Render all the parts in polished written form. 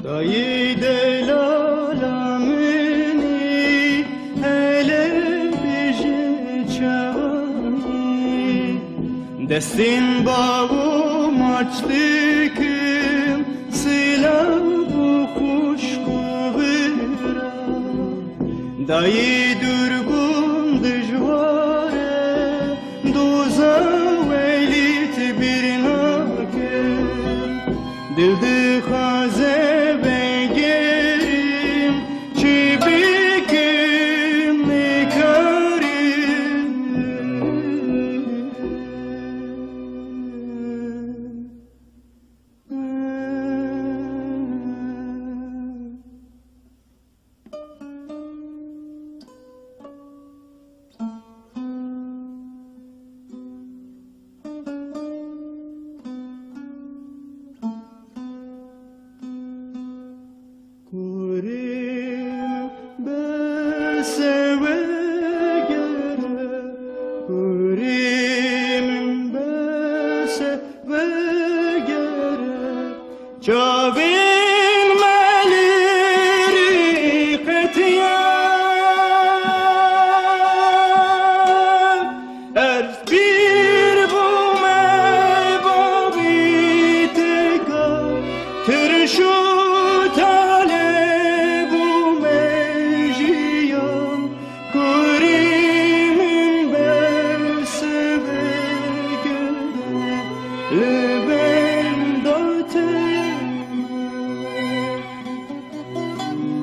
Dayı delalamini hele bir çağani destin bağım açtıkım silah bu kuş kuvvira dayı durgun dijvare doza velit bir nake dildi haze begerim çibikim nikarim Kurim beseve gere Kurim beseve gere Çavin meleri ketiyen Er bir bu meybabi teka Tırşu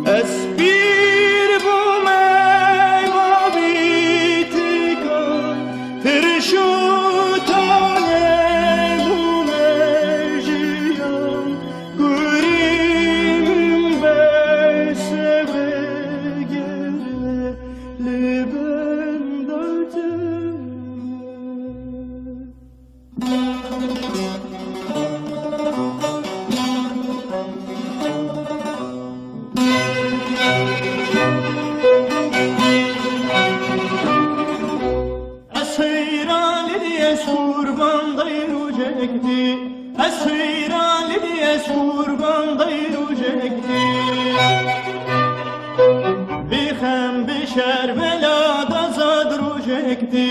Espir bu meyva bitika Tırşu tane bu meciyan Kurimim beseve gere Liben dötüm Kurban dayıracakti Esirali diye kurban dayıracakti Bihem bişer velada zadrucakti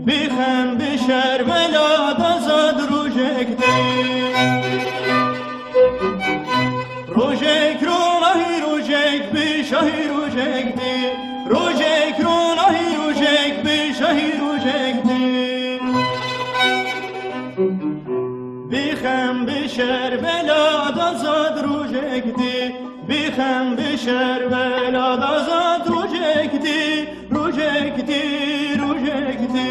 Bihem bişer velada zadrucakti Rojek ronahi rojek bişahi rojekti Rojek ronahi rojek bişahi rojekti Bihem bişer velada zadrucekti Bihem bişer velada zadrucekti Rucekti, rucekti